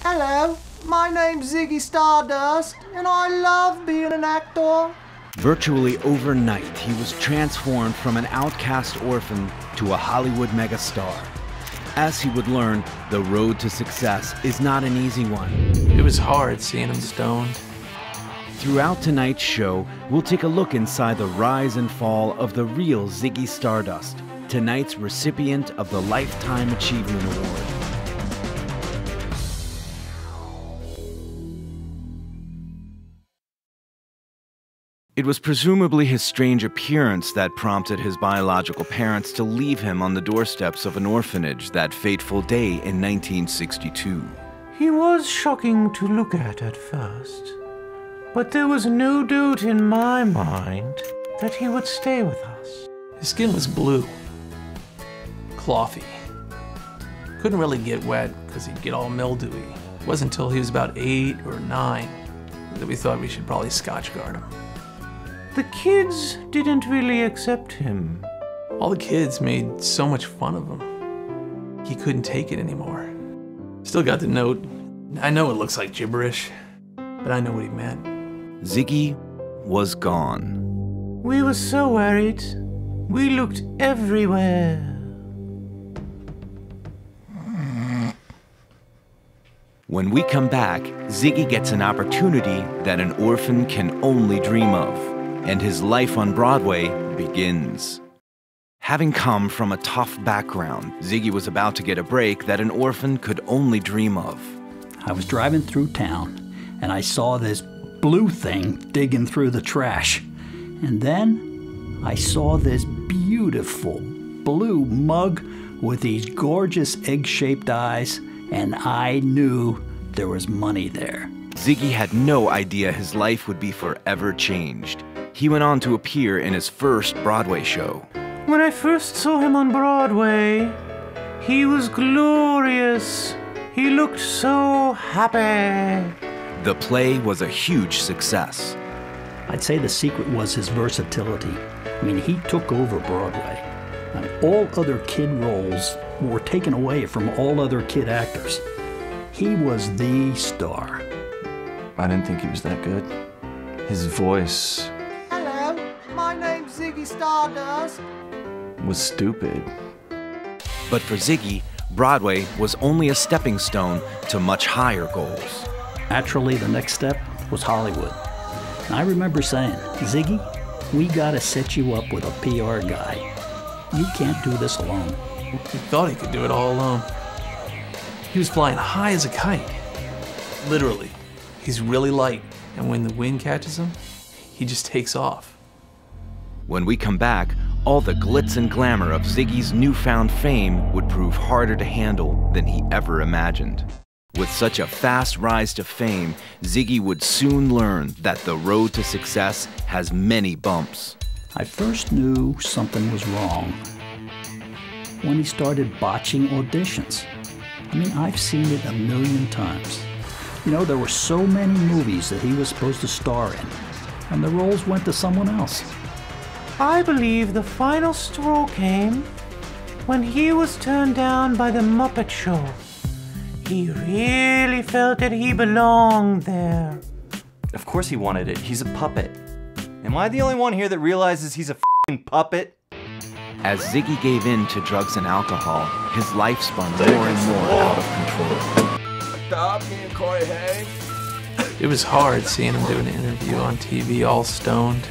Hello, my name's Ziggy Stardust, and I love being an actor. Virtually overnight, he was transformed from an outcast orphan to a Hollywood megastar. As he would learn, the road to success is not an easy one. It was hard seeing him stoned. Throughout tonight's show, we'll take a look inside the rise and fall of the real Ziggy Stardust, tonight's recipient of the Lifetime Achievement Award. It was presumably his strange appearance that prompted his biological parents to leave him on the doorsteps of an orphanage that fateful day in 1962. He was shocking to look at first, but there was no doubt in my mind that he would stay with us. His skin was blue, clothy. Couldn't really get wet because he'd get all mildewy. It wasn't until he was about 8 or 9 that we thought we should probably Scotch guard him. The kids didn't really accept him. All the kids made so much fun of him. He couldn't take it anymore. Still got the note. I know it looks like gibberish, but I know what he meant. Ziggy was gone. We were so worried. We looked everywhere. When we come back, Ziggy gets an opportunity that an orphan can only dream of, and his life on Broadway begins. Having come from a tough background, Ziggy was about to get a break that an orphan could only dream of. I was driving through town, and I saw this blue thing digging through the trash. And then I saw this beautiful blue mug with these gorgeous egg-shaped eyes, and I knew there was money there. Ziggy had no idea his life would be forever changed. He went on to appear in his first Broadway show. When I first saw him on Broadway, he was glorious. He looked so happy. The play was a huge success. I'd say the secret was his versatility. I mean, he took over Broadway. And all other kid roles were taken away from all other kid actors. He was the star. I didn't think he was that good. His voice My name's Ziggy Stardust. was stupid. But for Ziggy, Broadway was only a stepping stone to much higher goals. Naturally, the next step was Hollywood. And I remember saying, Ziggy, we gotta set you up with a PR guy. You can't do this alone. He thought he could do it all alone. He was flying high as a kite. Literally. He's really light, and when the wind catches him, he just takes off. When we come back, all the glitz and glamour of Ziggy's newfound fame would prove harder to handle than he ever imagined. With such a fast rise to fame, Ziggy would soon learn that the road to success has many bumps. I first knew something was wrong when he started botching auditions. I mean, I've seen it a million times. You know, there were so many movies that he was supposed to star in, and the roles went to someone else. I believe the final straw came when he was turned down by the Muppet Show. He really felt that he belonged there. Of course he wanted it. He's a puppet. Am I the only one here that realizes he's a f***ing puppet? As Ziggy gave in to drugs and alcohol, his life spun more and more out of control. Stop me and Corey Hay. It was hard seeing him do an interview on TV all stoned.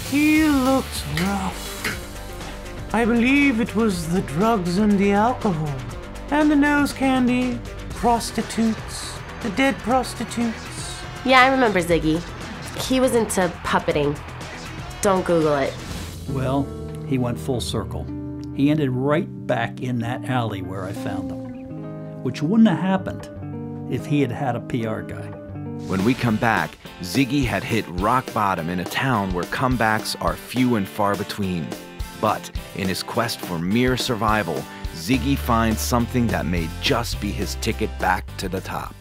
He looked rough. I believe it was the drugs and the alcohol, and the nose candy, prostitutes, the dead prostitutes. Yeah, I remember Ziggy. He was into puppeting. Don't Google it. Well, he went full circle. He ended right back in that alley where I found him, which wouldn't have happened if he had had a PR guy. When we come back, Ziggy had hit rock bottom in a town where comebacks are few and far between. But in his quest for mere survival, Ziggy finds something that may just be his ticket back to the top.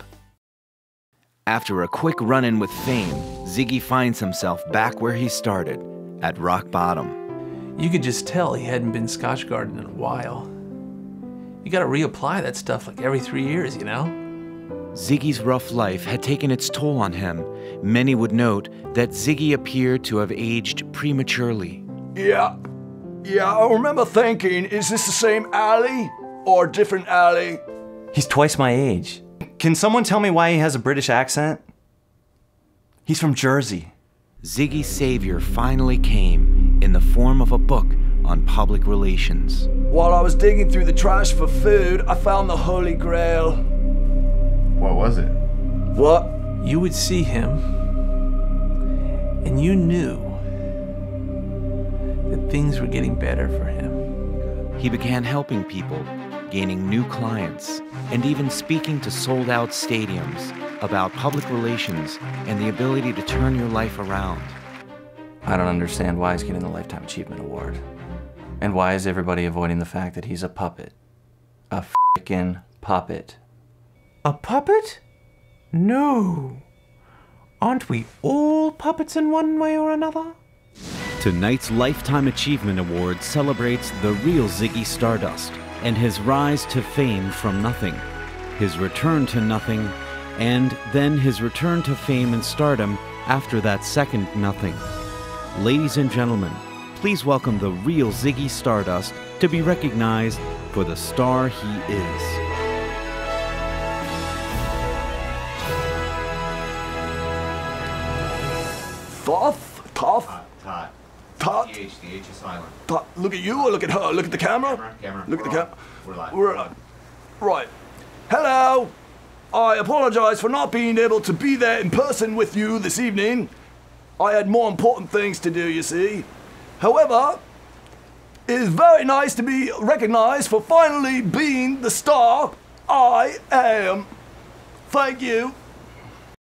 After a quick run-in with fame, Ziggy finds himself back where he started, at rock bottom. You could just tell he hadn't been Scotch guarding in a while. You gotta reapply that stuff like every 3 years, you know? Ziggy's rough life had taken its toll on him. Many would note that Ziggy appeared to have aged prematurely. Yeah, I remember thinking, is this the same alley or a different alley? He's twice my age. Can someone tell me why he has a British accent? He's from Jersey. Ziggy's savior finally came in the form of a book on public relations. While I was digging through the trash for food, I found the Holy Grail. What was it? What? You would see him, and you knew that things were getting better for him. He began helping people, gaining new clients, and even speaking to sold-out stadiums about public relations and the ability to turn your life around. I don't understand why he's getting the Lifetime Achievement Award. And why is everybody avoiding the fact that he's a puppet? A frickin' puppet. A puppet? No. Aren't we all puppets in one way or another? Tonight's Lifetime Achievement Award celebrates the real Ziggy Stardust and his rise to fame from nothing, his return to nothing, and then his return to fame and stardom after that second nothing. Ladies and gentlemen, please welcome the real Ziggy Stardust to be recognized for the star he is. Thoth? Todd. Thoth? The H is silent. Thoth? Look at you or look at her? Look at the camera? Camera. Look at the camera. We're live. We're live. Right. Hello. I apologize for not being able to be there in person with you this evening. I had more important things to do, you see. However, it is very nice to be recognized for finally being the star I am. Thank you.